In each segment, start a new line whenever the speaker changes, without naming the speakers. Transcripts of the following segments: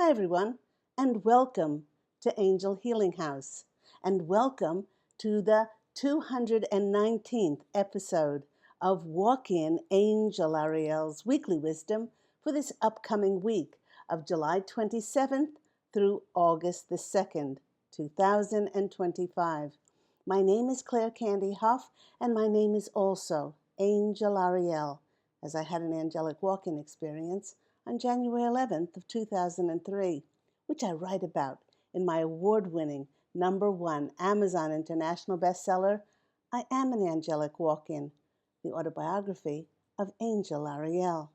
Hi, everyone, and welcome to Angel Healing House, and welcome to the 219th episode of Walk In Angel Ariel's Weekly Wisdom for this upcoming week of July 27th through August the 2nd, 2025. My name is Claire Candy Huff, and my name is also Angel Ariel, as I had an angelic walk-in experience on January 11th of 2003, which I write about in my award-winning #1 Amazon International bestseller, I Am an Angelic Walk-In, the autobiography of Angel Ariel.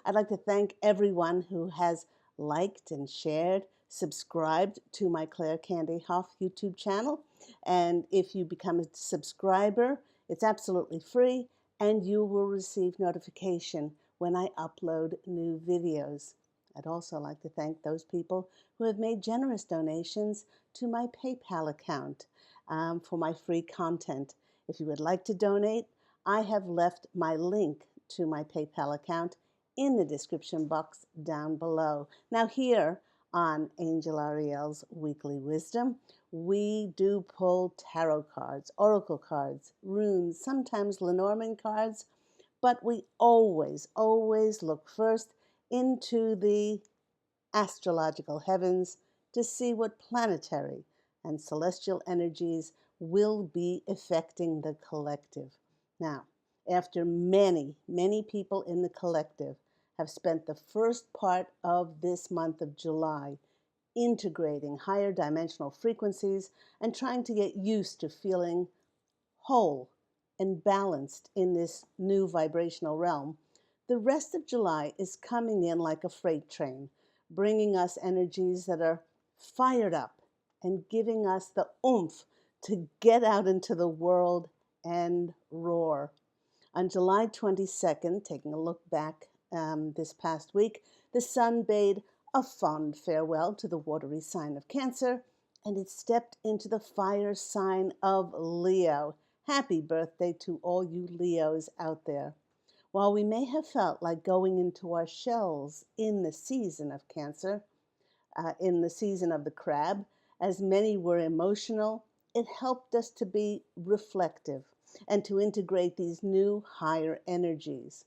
I'd like to thank everyone who has liked and shared, subscribed to my Claire Candy Hoff YouTube channel. And if you become a subscriber, it's absolutely free and you will receive notification when I upload new videos. I'd also like to thank those people who have made generous donations to my PayPal account for my free content. If you would like to donate, I have left my link to my PayPal account in the description box down below. Now here on Angel Ariel's Weekly Wisdom, we do pull tarot cards, oracle cards, runes, sometimes Lenormand cards, but we always look first into the astrological heavens to see what planetary and celestial energies will be affecting the collective. Now, after many people in the collective have spent the first part of this month of July integrating higher dimensional frequencies and trying to get used to feeling whole and balanced in this new vibrational realm, the rest of July is coming in like a freight train, bringing us energies that are fired up and giving us the oomph to get out into the world and roar. On July 22nd, taking a look back this past week, the sun bade a fond farewell to the watery sign of Cancer, and it stepped into the fire sign of Leo. Happy birthday to all you Leos out there. While we may have felt like going into our shells in the season of Cancer, in the season of the crab, as many were emotional, it helped us to be reflective and to integrate these new higher energies.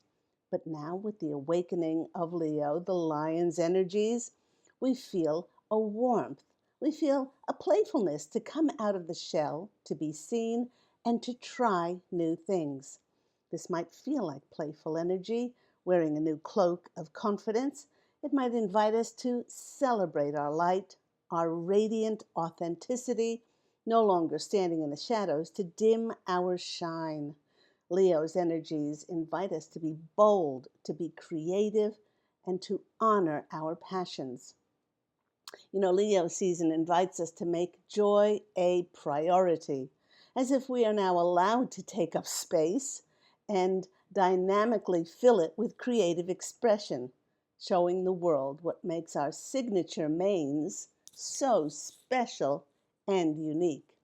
But now, with the awakening of Leo, the lion's energies, we feel a warmth. We feel a playfulness to come out of the shell, to be seen, and to try new things. This might feel like playful energy, wearing a new cloak of confidence. It might invite us to celebrate our light, our radiant authenticity, no longer standing in the shadows to dim our shine. Leo's energies invite us to be bold, to be creative, and to honor our passions. Leo season invites us to make joy a priority, as if we are now allowed to take up space and dynamically fill it with creative expression, showing the world what makes our signature mains so special and unique.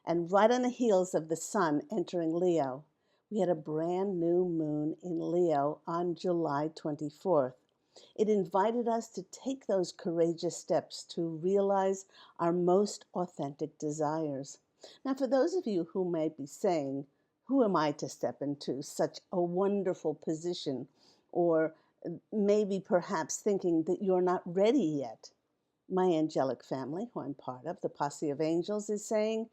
And right on the heels of the sun entering Leo, we had a brand new moon in Leo on July 24th. It invited us to take those courageous steps to realize our most authentic desires. Now, for those of you who may be saying, who am I to step into such a wonderful position? Or maybe perhaps thinking that you're not ready yet. My angelic family, who I'm part of, the posse of angels, is saying,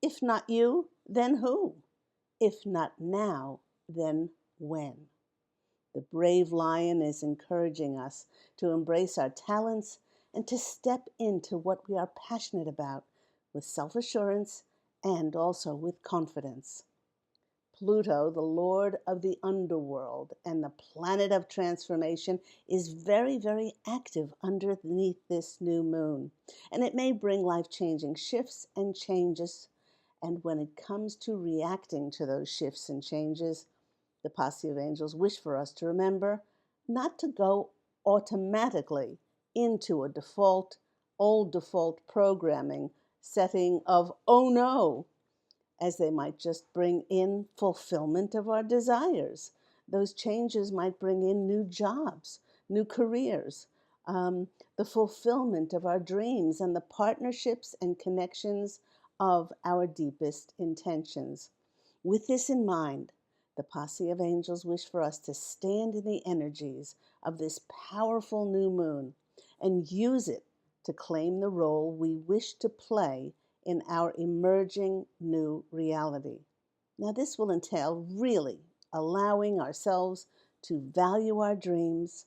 if not you, then who? If not now, then when? The brave lion is encouraging us to embrace our talents and to step into what we are passionate about with self-assurance and also with confidence. Pluto, the lord of the underworld and the planet of transformation, is very active underneath this new moon. And it may bring life-changing shifts and changes. And when it comes to reacting to those shifts and changes, the posse of angels wish for us to remember not to go automatically into a old default programming setting of, oh no, as they might just bring in fulfillment of our desires. Those changes might bring in new jobs, new careers, um, the fulfillment of our dreams, and the partnerships and connections of our deepest intentions. With this in mind, the posse of angels wish for us to stand in the energies of this powerful new moon and use it to claim the role we wish to play in our emerging new reality. Now, this will entail really allowing ourselves to value our dreams,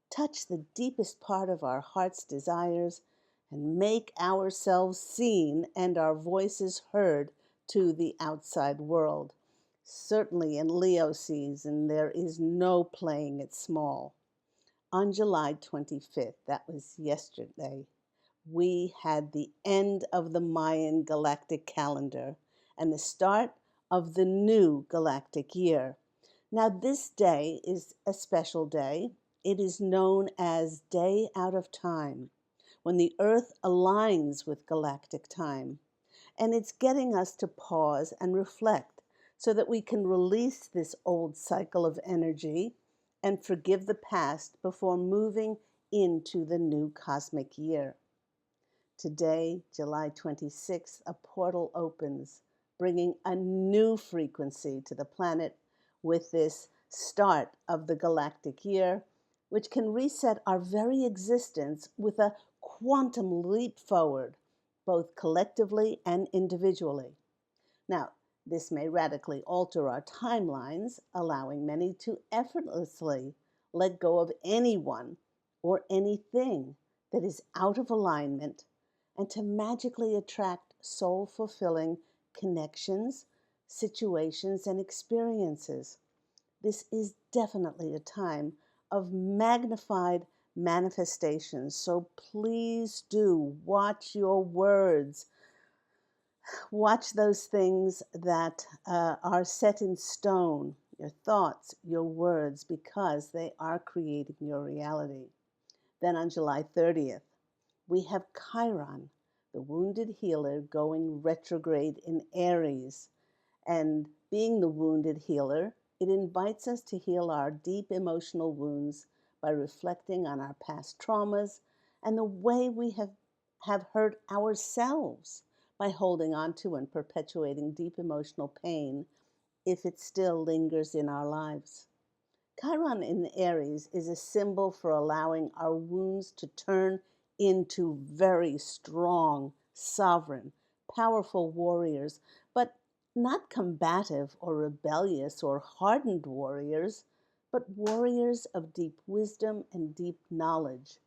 touch the deepest part of our heart's desires, and make ourselves seen and our voices heard to the outside world. Certainly in Leo season, there is no playing it small. On July 25th, that was yesterday, we had the end of the Mayan galactic calendar and the start of the new galactic year. Now, this day is a special day. It is known as Day Out of Time, when the Earth aligns with galactic time. And it's getting us to pause and reflect so that we can release this old cycle of energy and forgive the past before moving into the new cosmic year. Today, July 26th, a portal opens, bringing a new frequency to the planet with this start of the galactic year, which can reset our very existence with a quantum leap forward, both collectively and individually. Now, this may radically alter our timelines, allowing many to effortlessly let go of anyone or anything that is out of alignment and to magically attract soul fulfilling connections, situations, and experiences. This is definitely a time of magnified manifestations. So please do watch your words. Watch those things that are set in stone, your thoughts, your words, because they are creating your reality. Then on July 30th, we have Chiron, the wounded healer, going retrograde in Aries. And being the wounded healer, it invites us to heal our deep emotional wounds by reflecting on our past traumas and the way we have hurt ourselves by holding on to and perpetuating deep emotional pain if it still lingers in our lives. Chiron in Aries is a symbol for allowing our wounds to turn into very strong, sovereign, powerful warriors, but not combative or rebellious or hardened warriors, but warriors of deep wisdom and deep knowledge.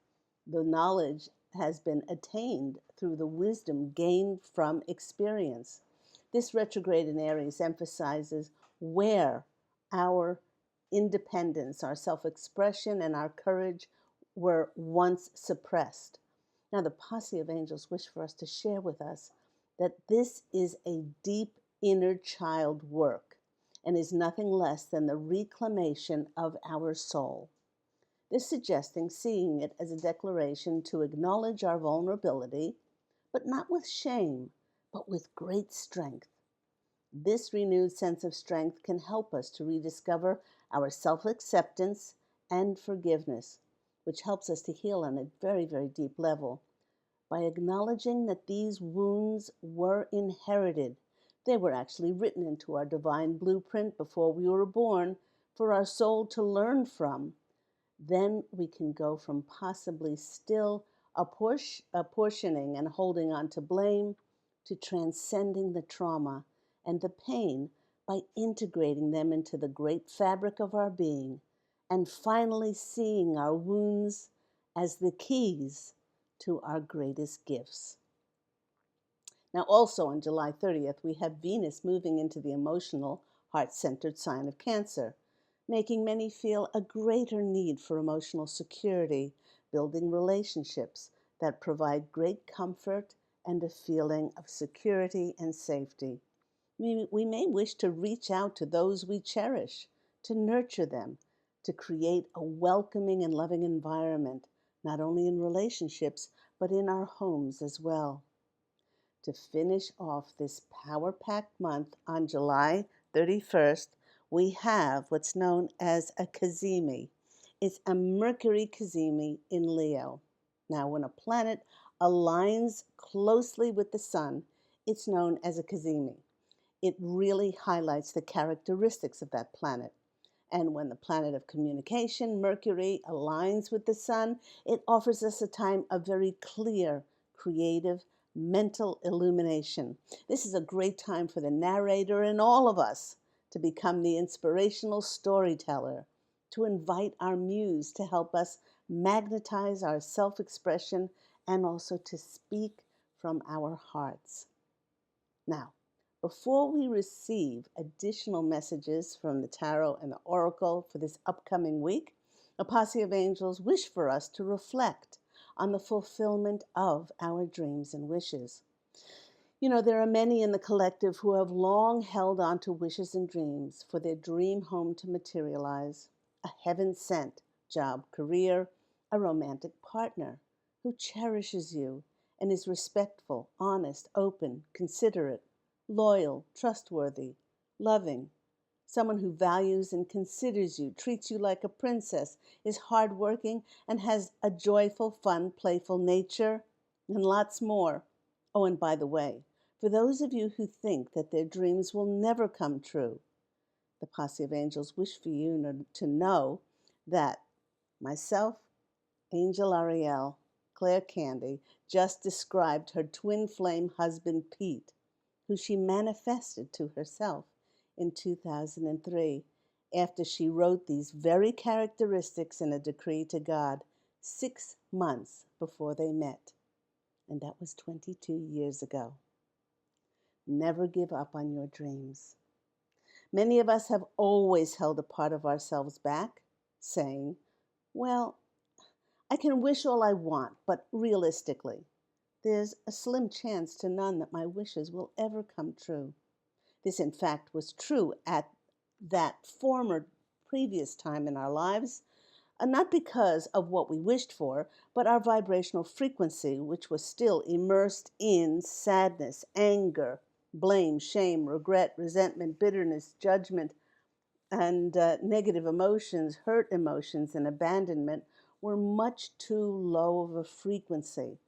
The knowledge has been attained through the wisdom gained from experience. This retrograde in Aries emphasizes where our independence, our self expression, and our courage were once suppressed. Now, the posse of angels wish for us to share with us that this is a deep inner child work and is nothing less than the reclamation of our soul. This suggesting seeing it as a declaration to acknowledge our vulnerability, but not with shame, but with great strength. This renewed sense of strength can help us to rediscover our self acceptance and forgiveness, which helps us to heal on a very, very deep level. By acknowledging that these wounds were inherited, they were actually written into our divine blueprint before we were born for our soul to learn from, then we can go from possibly still apportioning and holding on to blame to transcending the trauma and the pain by integrating them into the great fabric of our being and finally seeing our wounds as the keys to our greatest gifts. Now, also on July 30th, we have Venus moving into the emotional, heart-centered sign of Cancer, making many feel a greater need for emotional security, building relationships that provide great comfort and a feeling of security and safety. We may wish to reach out to those we cherish, to nurture them, to create a welcoming and loving environment, not only in relationships, but in our homes as well. To finish off this power-packed month on July 31st, we have what's known as a Kazemi. It's a Mercury cazimi in Leo. Now, when a planet aligns closely with the sun, it's known as a cazimi. It really highlights the characteristics of that planet. And when the planet of communication, Mercury, aligns with the sun, it offers us a time of very clear, creative, mental illumination. This is a great time for the narrator and all of us to become the inspirational storyteller, to invite our muse to help us magnetize our self expression and also to speak from our hearts. Now, before we receive additional messages from the tarot and the oracle for this upcoming week, a posse of angels wish for us to reflect on the fulfillment of our dreams and wishes. You know, there are many in the collective who have long held on to wishes and dreams for their dream home to materialize, a heaven sent job, career, a romantic partner who cherishes you and is respectful, honest, open, considerate, loyal, trustworthy, loving, someone who values and considers you, treats you like a princess, is hardworking, and has a joyful, fun, playful nature, and lots more. Oh, and by the way, for those of you who think that their dreams will never come true, the posse of angels wish for you to know that myself, Angel Ariel, Claire Candy, just described her twin flame husband, Pete, who she manifested to herself in 2003 after she wrote these very characteristics in a decree to God 6 months before they met. And that was 22 years ago. Never give up on your dreams. Many of us have always held a part of ourselves back, saying, well, I can wish all I want, but realistically, there's a slim chance to none that my wishes will ever come true. This, in fact, was true at that former previous time in our lives, not because of what we wished for, but our vibrational frequency, which was still immersed in sadness, anger, blame, shame, regret, resentment, bitterness, judgment, and negative emotions, hurt emotions, and abandonment were much too low of a frequency.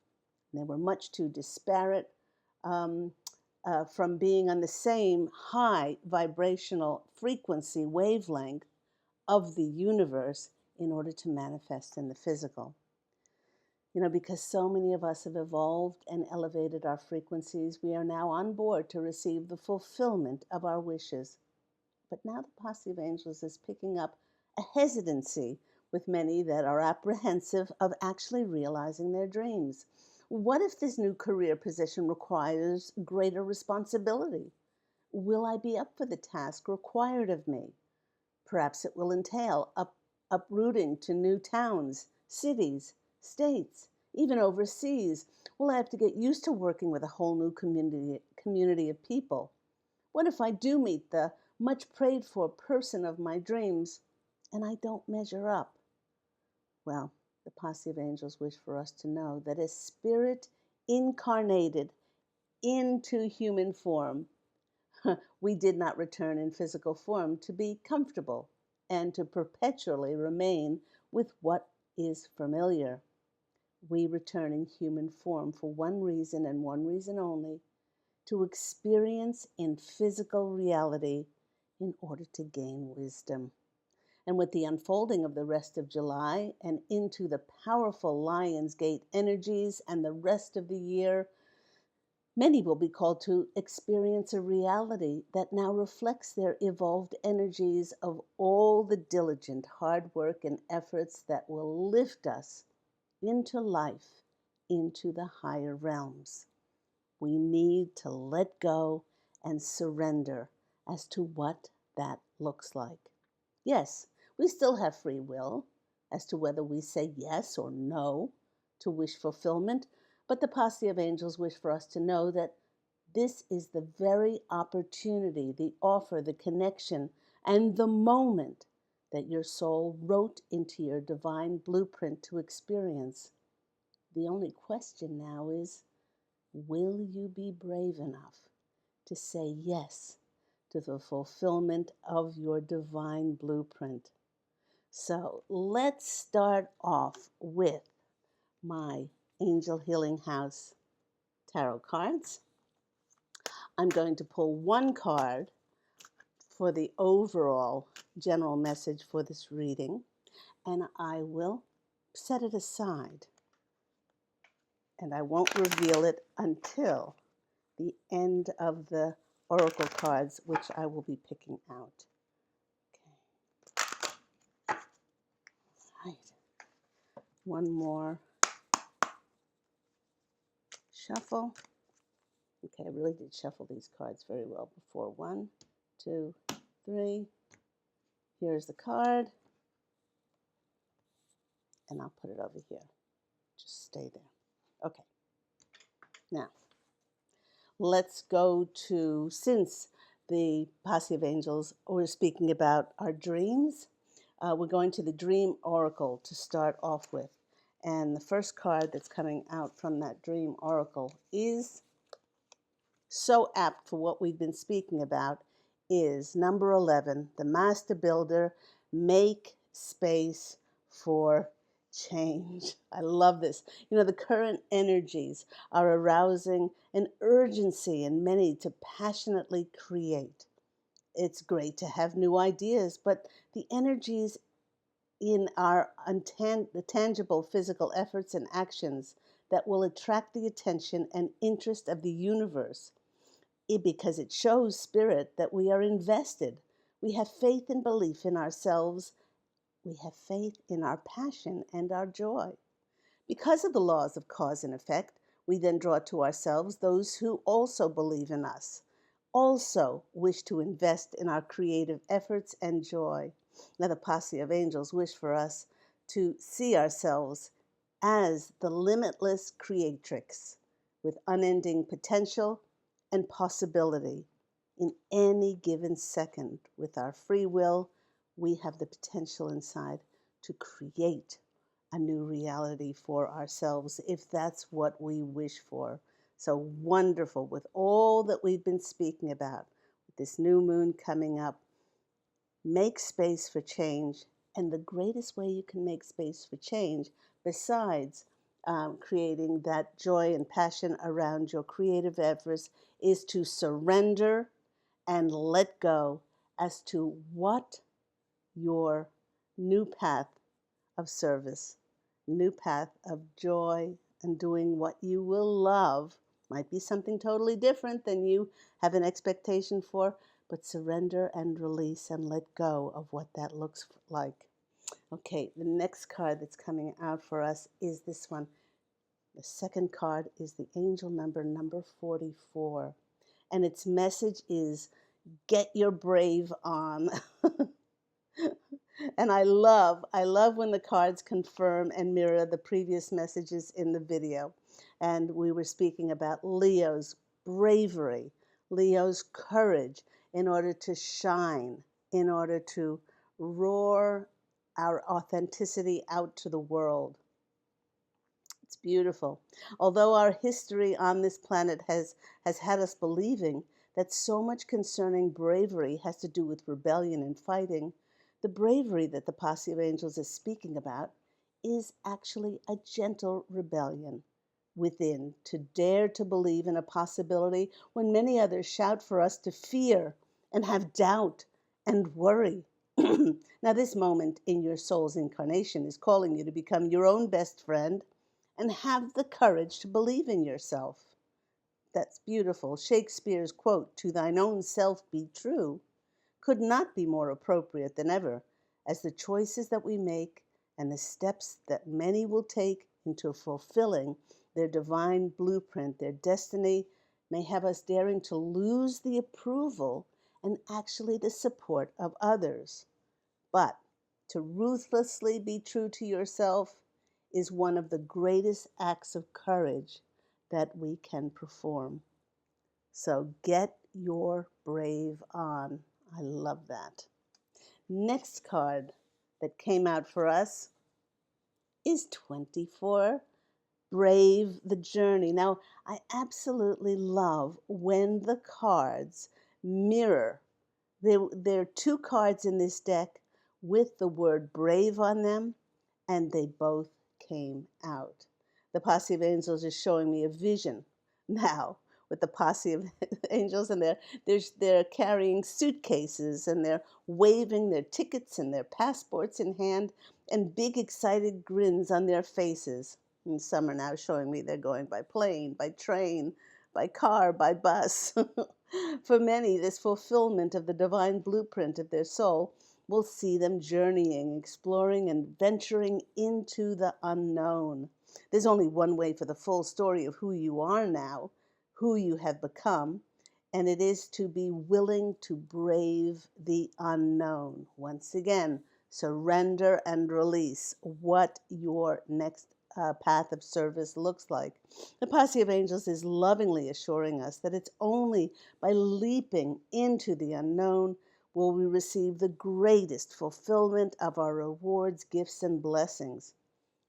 They were much too disparate from being on the same high vibrational frequency wavelength of the universe in order to manifest in the physical. You know, because so many of us have evolved and elevated our frequencies, we are now on board to receive the fulfillment of our wishes. But now the posse of angels is picking up a hesitancy with many that are apprehensive of actually realizing their dreams. What if this new career position requires greater responsibility? Will I be up for the task required of me? Perhaps it will entail uprooting to new towns, cities, states, even overseas. Will I have to get used to working with a whole new community of people? What if I do meet the much prayed for person of my dreams and I don't measure up? Well, the posse of angels wish for us to know that as spirit incarnated into human form, we did not return in physical form to be comfortable and to perpetually remain with what is familiar. We return in human form for one reason and one reason only: to experience in physical reality in order to gain wisdom. And with the unfolding of the rest of July and into the powerful Lion's Gate energies and the rest of the year, many will be called to experience a reality that now reflects their evolved energies of all the diligent hard work and efforts that will lift us into life, into the higher realms. We need to let go and surrender as to what that looks like. Yes, we still have free will as to whether we say yes or no to wish fulfillment, but the posse of angels wish for us to know that this is the very opportunity, the offer, the connection, and the moment that your soul wrote into your divine blueprint to experience. The only question now is, will you be brave enough to say yes to the fulfillment of your divine blueprint? So let's start off with my Angel Healing House tarot cards. I'm going to pull one card for the overall general message for this reading, and I will set it aside. And I won't reveal it until the end of the oracle cards, which I will be picking out. Okay. Right. One more shuffle. Okay, I really did shuffle these cards very well before. 1, 2, 3. Here's the card. And I'll put it over here. Just stay there. Okay. Now, let's go to, since the Posse of Angels, we're speaking about our dreams. We're going to the Dream Oracle to start off with. And the first card that's coming out from that Dream Oracle is so apt for what we've been speaking about, is number 11, the Master Builder. Make space for change. I love this. You know, the current energies are arousing an urgency in many to passionately create. It's great to have new ideas, but the energies in our tangible physical efforts and actions that will attract the attention and interest of the universe, because it shows, Spirit, that we are invested. We have faith and belief in ourselves. We have faith in our passion and our joy. Because of the laws of cause and effect, we then draw to ourselves those who also believe in us, also wish to invest in our creative efforts and joy. Now, the Posse of Angels wish for us to see ourselves as the limitless creatrix with unending potential and possibility. In any given second, with our free will, we have the potential inside to create a new reality for ourselves if that's what we wish for. So wonderful with all that we've been speaking about, with this new moon coming up. Make space for change. And the greatest way you can make space for change, besides creating that joy and passion around your creative efforts, is to surrender and let go as to what your new path of service, new path of joy, and doing what you will love. Might be something totally different than you have an expectation for, but surrender and release and let go of what that looks like. Okay, the next card that's coming out for us is this one. The second card is the angel number 44. And its message is, get your brave on. And I love when the cards confirm and mirror the previous messages in the video. And we were speaking about Leo's bravery, Leo's courage in order to shine, in order to roar our authenticity out to the world. It's beautiful. Although our history on this planet has had us believing that so much concerning bravery has to do with rebellion and fighting, the bravery that the Posse of Angels is speaking about is actually a gentle rebellion within, to dare to believe in a possibility when many others shout for us to fear and have doubt and worry. Now, this moment in your soul's incarnation is calling you to become your own best friend and have the courage to believe in yourself. That's beautiful. Shakespeare's quote, "To thine own self be true," could not be more appropriate than ever, as the choices that we make and the steps that many will take into fulfilling their divine blueprint, their destiny, may have us daring to lose the approval and actually the support of others. But to ruthlessly be true to yourself is one of the greatest acts of courage that we can perform. So get your brave on. I love that. Next card that came out for us is 24, Brave the Journey. Now, I absolutely love when the cards mirror. There are two cards in this deck with the word brave on them, and they both came out. The posse of angels is showing me a vision now with the posse of angels, and they're carrying suitcases, and they're waving their tickets and their passports in hand, and big excited grins on their faces. And some are now showing me they're going by plane, by train, by car, by bus. For many, this fulfillment of the divine blueprint of their soul will see them journeying, exploring, and venturing into the unknown. There's only one way for the full story of who you are now, who you have become, and it is to be willing to brave the unknown. Once again, surrender and release what your next path of service looks like. The posse of angels is lovingly assuring us that it's only by leaping into the unknown will we receive the greatest fulfillment of our rewards, gifts, and blessings.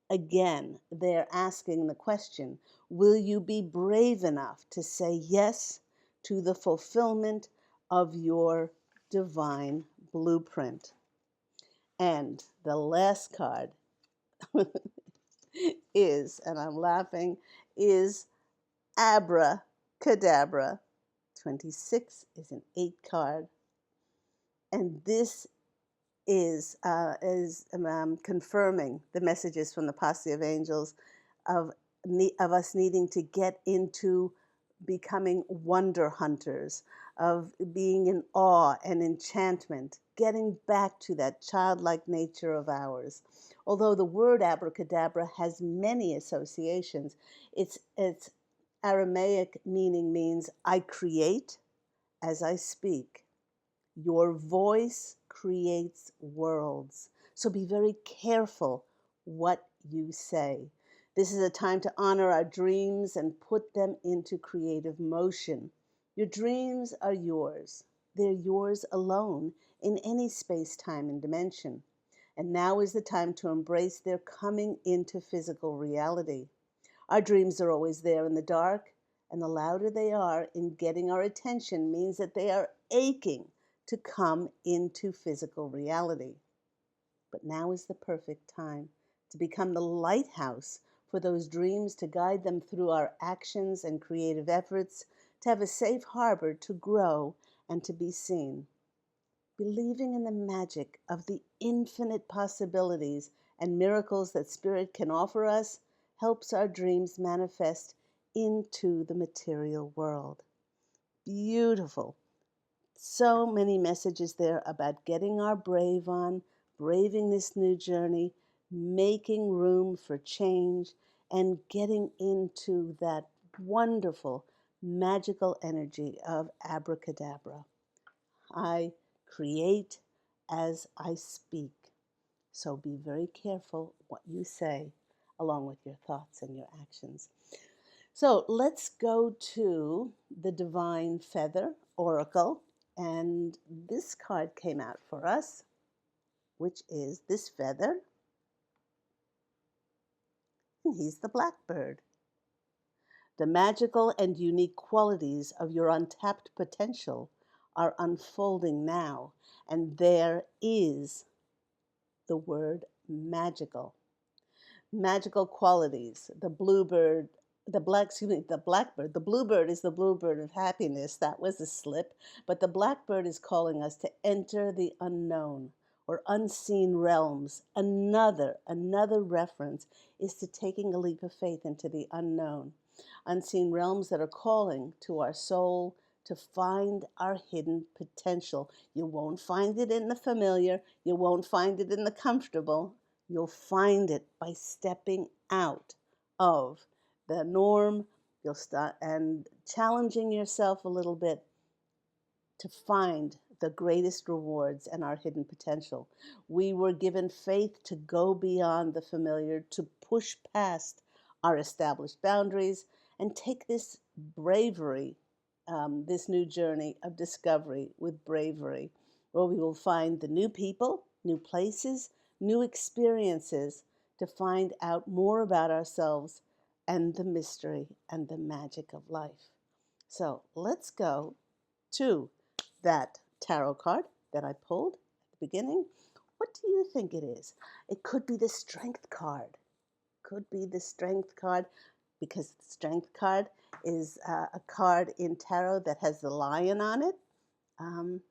Again, they're asking the question, will you be brave enough to say yes to the fulfillment of your divine blueprint? And the last card is, and I'm laughing, is Abracadabra. 26 is an 8 card. And this is confirming the messages from the posse of angels of us needing to get into becoming wonder hunters, of being in awe and enchantment, getting back to that childlike nature of ours. Although the word abracadabra has many associations, its Aramaic meaning means I create as I speak. Your voice creates worlds. So be very careful what you say. This is a time to honor our dreams and put them into creative motion. Your dreams are yours. They're yours alone in any space, time, and dimension. And now is the time to embrace their coming into physical reality. Our dreams are always there in the dark, and the louder they are in getting our attention means that they are aching to come into physical reality. But now is the perfect time to become the lighthouse for those dreams, to guide them through our actions and creative efforts, to have a safe harbor to grow and to be seen. Believing in the magic of the infinite possibilities and miracles that Spirit can offer us helps our dreams manifest into the material world. Beautiful. So many messages there about getting our brave on, braving this new journey, making room for change, and getting into that wonderful, magical energy of abracadabra. I create as I speak. So be very careful what you say, along with your thoughts and your actions. So let's go to the Divine Feather Oracle. And this card came out for us, which is this feather. And he's the blackbird. The magical and unique qualities of your untapped potential are unfolding now. And there is the word magical. Magical qualities. The bluebird, the blackbird. The bluebird is the bluebird of happiness. That was a slip. But the blackbird is calling us to enter the unknown or unseen realms. Another reference is to taking a leap of faith into the unknown. Unseen realms that are calling to our soul to find our hidden potential. You won't find it in the familiar. You won't find it in the comfortable. You'll find it by stepping out of the norm. You'll start and challenging yourself a little bit to find the greatest rewards and our hidden potential. We were given faith to go beyond the familiar, to push past our established boundaries, and take this bravery, this new journey of discovery with bravery, where we will find the new people, new places, new experiences to find out more about ourselves and the mystery and the magic of life. So let's go to that tarot card that I pulled at the beginning. What do you think it is? It could be the Strength card. Could be the Strength card, because the Strength card is a card in tarot that has the lion on it. Um,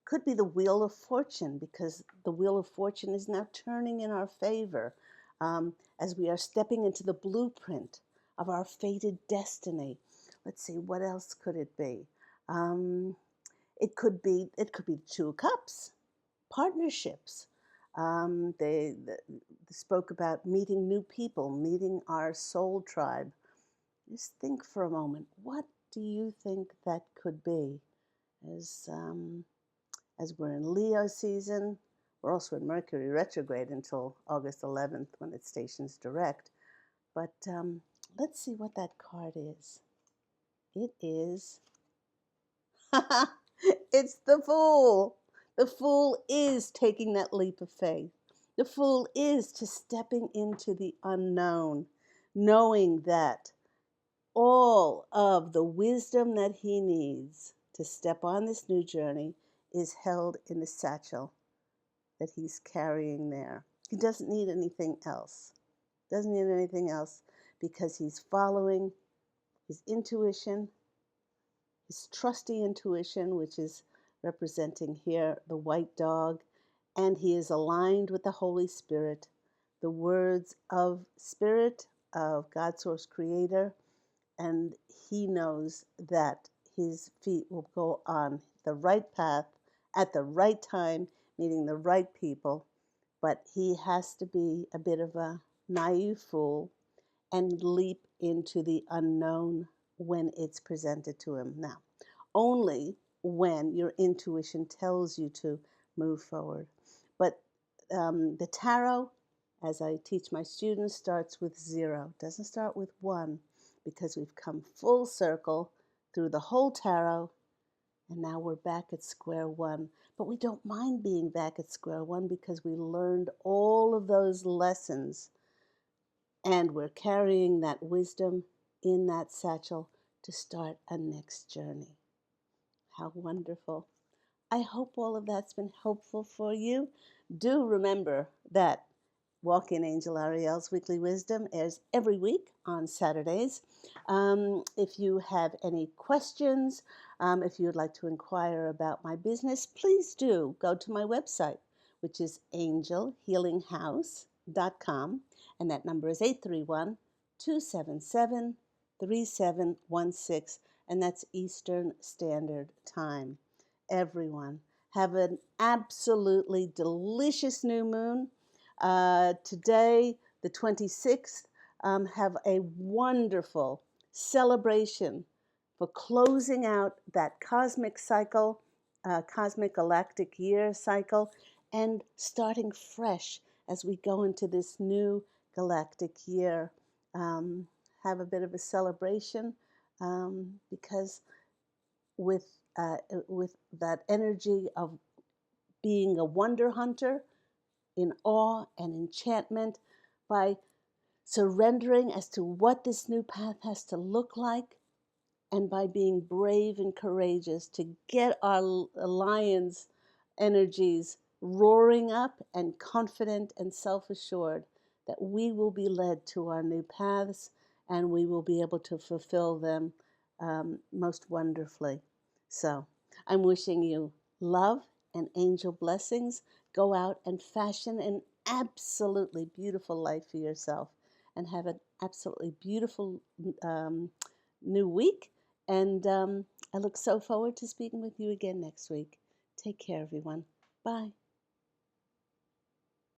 could be the Wheel of Fortune, because the Wheel of Fortune is now turning in our favor as we are stepping into the blueprint of our fated destiny. Let's see, what else could it be? Um, it could be the Two of Cups, partnerships. They spoke about meeting new people, meeting our soul tribe. Just think for a moment. What do you think that could be? As as we're in Leo season, we're also in Mercury retrograde until August 11th when it stations direct. But let's see what that card is. It is, it's the Fool. The Fool is taking that leap of faith. The Fool is just stepping into the unknown, knowing that all of the wisdom that he needs to step on this new journey is held in the satchel that he's carrying there. He doesn't need anything else. Doesn't need anything else because he's following his intuition, his trusty intuition, which is representing here the white dog, and he is aligned with the Holy Spirit, the words of Spirit, of God Source Creator, and he knows that his feet will go on the right path at the right time, meeting the right people. But he has to be a bit of a naive fool and leap into the unknown when it's presented to him. Now, only when your intuition tells you to move forward. But the tarot, as I teach my students, starts with 0, doesn't start with 1, because we've come full circle through the whole tarot, and now we're back at square one. But we don't mind being back at square one because we learned all of those lessons, and we're carrying that wisdom in that satchel to start a next journey. How wonderful. I hope all of that's been helpful for you. Do remember that Walk in Angel Ariel's Weekly Wisdom airs every week on Saturdays. If you have any questions, if you would like to inquire about my business, please do go to my website, which is angelhealinghouse.com, and that number is 831 277 3716, and that's Eastern Standard Time. Everyone, have an absolutely delicious new moon. Today, the 26th, have a wonderful celebration for closing out that cosmic cycle, cosmic galactic year cycle, and starting fresh as we go into this new galactic year. Have a bit of a celebration because with with that energy of being a wonder hunter, in awe and enchantment, by surrendering as to what this new path has to look like, and by being brave and courageous to get our lion's energies roaring up and confident and self-assured that we will be led to our new paths and we will be able to fulfill them most wonderfully. So I'm wishing you love and angel blessings. Go out and fashion an absolutely beautiful life for yourself and have an absolutely beautiful new week. And I look so forward to speaking with you again next week. Take care, everyone. Bye.